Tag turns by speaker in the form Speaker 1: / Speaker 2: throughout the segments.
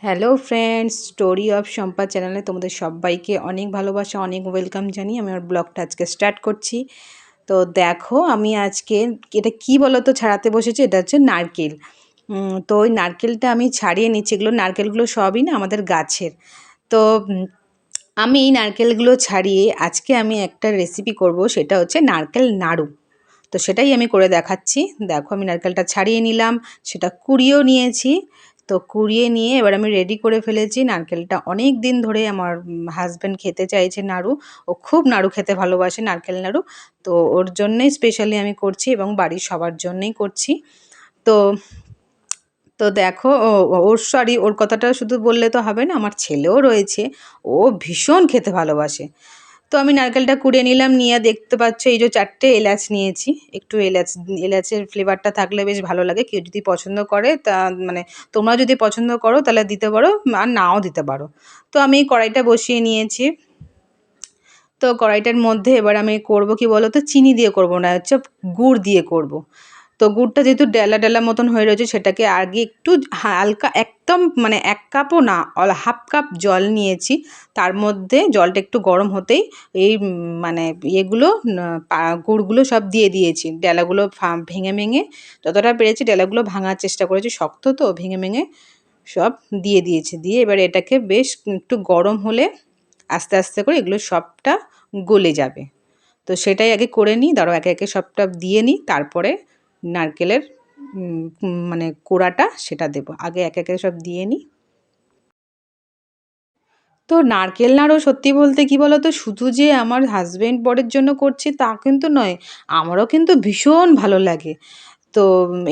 Speaker 1: Hello friends, story of Shampa চ্যানেলে তোমাদের সবাইকে অনেক ভালোবাসা, অনেক ওয়েলকাম জানিয়ে আমি আমার ব্লগটা আজকে স্টার্ট করছি। তো দেখো, আমি আজকে এটা কি বলো তো ছাড়াতে বসেছি। এটা হচ্ছে নারকেল। তো ওই নারকেলটা আমি ছাড়িয়ে নিচ্ছি। এগুলো নারকেলগুলো সবই না আমাদের গাছের। তো আমি এই নারকেলগুলো ছাড়িয়ে আজকে আমি একটা রেসিপি করব, সেটা হচ্ছে নারকেল নাড়ু। তো সেটাই আমি করে দেখাচ্ছি। দেখো, আমি নারকেলটা ছাড়িয়ে নিলাম, সেটা কুড়িয়েও নিয়েছি। তো কুড়িয়ে নিয়ে এবার আমি রেডি করে ফেলেছি। নারকেলটা অনেক দিন ধরে আমার হাজব্যান্ড খেতে চাইছে নাড়ু। ও খুব নাড়ু খেতে ভালোবাসে, নারকেল নাড়ু। তো ওর জন্যই স্পেশালি আমি করছি এবং বাড়ির সবার জন্যই করছি। তো তো দেখো, ওর কথাটা শুধু বললে তো হবে না, আমার ছেলেও রয়েছে। ও ভীষণ খেতে ভালোবাসে। তো আমি নারকেলটা কুড়িয়ে নিলাম, নিয়ে দেখতে পাচ্ছ এই যে 4টে এলাচ নিয়েছি। একটু এলাচের ফ্লেভারটা থাকলে বেশ ভালো লাগে। কেউ যদি পছন্দ করে তা মানে তোমরা যদি পছন্দ করো তাহলে দিতে পারো, আর নাও দিতে পারো। তো আমি কড়াইটা বসিয়ে নিয়েছি। তো কড়াইটার মধ্যে এবার আমি করব কি বলো তো, চিনি দিয়ে করব না, হচ্ছে গুড় দিয়ে করব। তো গুড়টা যেহেতু ডেলা ডেলা মতন হয়ে রয়েছে, সেটাকে আগে একটু হালকা, একদম মানে 1 কাপও না, হাফ কাপ জল নিয়েছি। তার মধ্যে জলটা একটু গরম হতেই এই মানে ইয়েগুলো, গুড়গুলো সব দিয়ে দিয়েছি। ডেলাগুলো ভেঙে ভেঙে যতটা পেরেছি ডেলাগুলো ভাঙার চেষ্টা করেছি, শক্ত তো, ভেঙে ভেঙে সব দিয়ে দিয়েছি। দিয়ে এবার এটাকে বেশ একটু গরম হলে আস্তে আস্তে করে এগুলো সবটা গলে যাবে। তো সেটাই আগে করে নিই, দাঁড়াও একে একে সবটা দিয়ে নিই, তারপরে নারকেলের মানে কোড়াটা সেটা দেবো। আগে একে একে সব দিয়ে নিই। তো নারকেল নাড়ু সত্যি বলতে কি বলো তো, শুধু যে আমার হাজবেন্ড বরের জন্য করছি তা কিন্তু নয়, আমারও কিন্তু ভীষণ ভালো লাগে। তো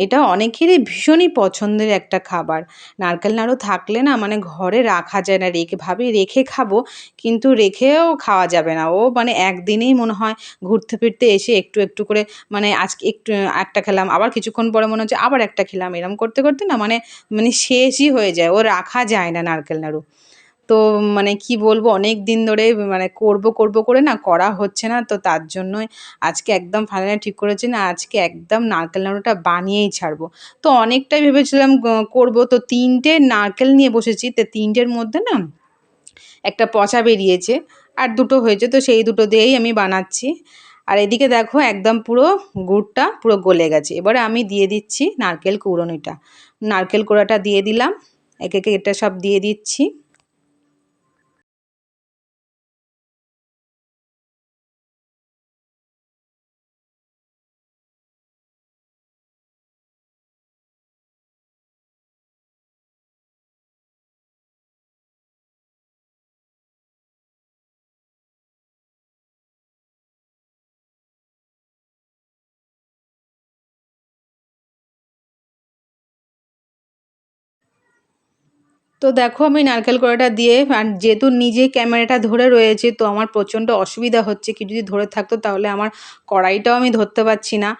Speaker 1: এটা অনেকেরই ভীষণই পছন্দের একটা খাবার। নারকেল নাড়ু থাকলে না মানে ঘরে রাখা যায় না, ভাবি রেখে খাবো, কিন্তু রেখেও খাওয়া যাবে না। ও মানে একদিনেই মনে হয় ঘুরতে ফিরতে এসে একটু একটু করে, মানে আজকে একটু একটা খেলাম, আবার কিছুক্ষণ পরে মনে হচ্ছে আবার একটা খেলাম, এরম করতে করতে না মানে মানে শেষই হয়ে যায়, ও রাখা যায় না নারকেল নাড়ু। তো মানে কি বলবো, অনেক দিন ধরে মানে করব করব করে না করা হচ্ছে না। তো তার জন্যই আজকে একদম ফাইনালি ঠিক করেছি, না আজকে একদম নারকেল নাড়ুটা বানিয়েই ছাড়বো। তো অনেকটাই ভেবেছিলাম করব, তো 3টে নারকেল নিয়ে বসেছি। তো 3টের মধ্যে না একটা পচা বেরিয়েছে, আর 2টো হয়েছে, তো সেই 2টো দিয়েই আমি বানাচ্ছি। আর এদিকে দেখো একদম পুরো গুড়টা পুরো গলে গেছে। এবারে আমি দিয়ে দিচ্ছি নারকেল কুড়োনিটা, নারকেল কোড়াটা দিয়ে দিলাম, একে একে এটা সব দিয়ে দিচ্ছি। তো দেখো, আমি নারকেল কোড়াটা দিয়ে, আর যেহেতু নিজে ক্যামেরাটা ধরে রয়েছে তো আমার প্রচণ্ড অসুবিধা হচ্ছে, কি যদি ধরে থাকতো তাহলে আমার কড়াইটাও আমি ধরতে পারছি না।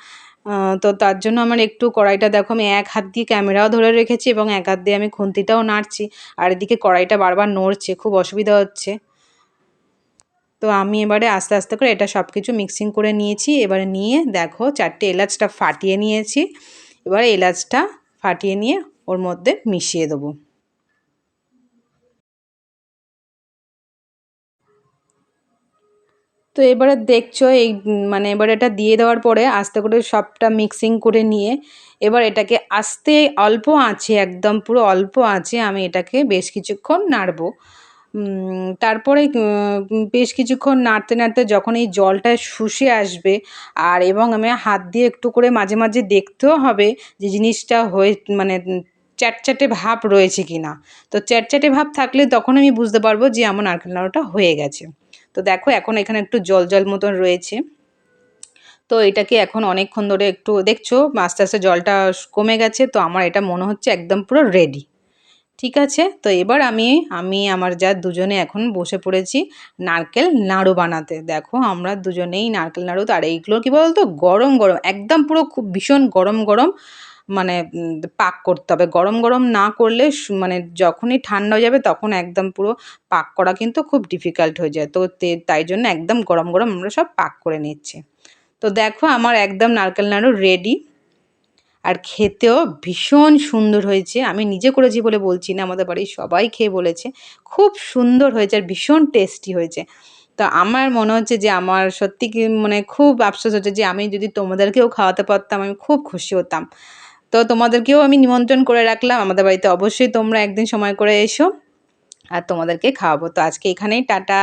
Speaker 1: তো তার জন্য আমার একটু কড়াইটা দেখো, আমি এক হাত দিয়ে ক্যামেরাও ধরে রেখেছি এবং এক হাত দিয়ে আমি খুন্তিটাও নাড়ছি, আর এদিকে কড়াইটা বারবার নড়ছে, খুব অসুবিধা হচ্ছে। তো আমি এবারে আস্তে আস্তে করে এটা সব কিছু মিক্সিং করে নিয়েছি। এবারে নিয়ে দেখো 4টে এলাচটা ফাটিয়ে নিয়েছি। এবারে এলাচটা ফাটিয়ে নিয়ে ওর মধ্যে মিশিয়ে দেবো। তো এবারে দেখছো এই মানে এবার এটা দিয়ে দেওয়ার পরে আস্তে করে সবটা মিক্সিং করে নিয়ে এবার এটাকে আস্তে অল্প আঁচে, একদম পুরো অল্প আঁচে আমি এটাকে বেশ কিছুক্ষণ নাড়বো। তারপরে বেশ কিছুক্ষণ নাড়তে নাড়তে যখন এই জলটা শুষে আসবে, আর এবং আমি হাত দিয়ে একটু করে মাঝে মাঝে দেখতেও হবে যে জিনিসটা হয়ে মানে চ্যাটচ্যাটে ভাব রয়েছে কিনা। তো চ্যাটচ্যাটে ভাব থাকলে তখন আমি বুঝতে পারবো যে আমার নারকেল নাড়ুটা হয়ে গেছে। তো দেখো এখন এখানে একটু জল জল মতন রয়েছে। তো এটাকে এখন অনেকক্ষণ ধরে একটু দেখছো আস্তে আস্তে জলটা কমে গেছে। তো আমার এটা মনে হচ্ছে একদম পুরো রেডি। ঠিক আছে, তো এবার আমি আমি আমার যা দুজনে এখন বসে পড়েছি নারকেল নাড়ু বানাতে। দেখো আমরা দুজনেই নারকেল নাড়ু, আর এইগুলো কি বলতো গরম গরম, একদম পুরো খুব ভীষণ গরম গরম মানে পাক করতে হবে। গরম গরম না করলে মানে যখনই ঠান্ডা হয়ে যাবে তখন একদম পুরো পাক করা কিন্তু খুব ডিফিকাল্ট হয়ে যায়। তো তাই জন্য একদম গরম গরম আমরা সব পাক করে নিচ্ছি। তো দেখো আমার একদম নারকেল নাড়ু রেডি। আর খেতেও ভীষণ সুন্দর হয়েছে। আমি নিজে করেছি বলে বলছি না, আমাদের বাড়ির সবাই খেয়ে বলেছে খুব সুন্দর হয়েছে আর ভীষণ টেস্টি হয়েছে। তো আমার মনে হচ্ছে যে আমার সত্যি কি মানে খুব আফসোস হচ্ছে যে আমি যদি তোমাদেরকেও খাওয়াতে পারতাম আমি খুব খুশি হতাম। তো তোমাদেরকেও আমি নিমন্ত্রণ করে রাখলাম, আমাদের বাড়িতে অবশ্যই তোমরা একদিন সময় করে এসো আর তোমাদেরকে খাওয়াবো। তো আজকে এখানেই টাটা।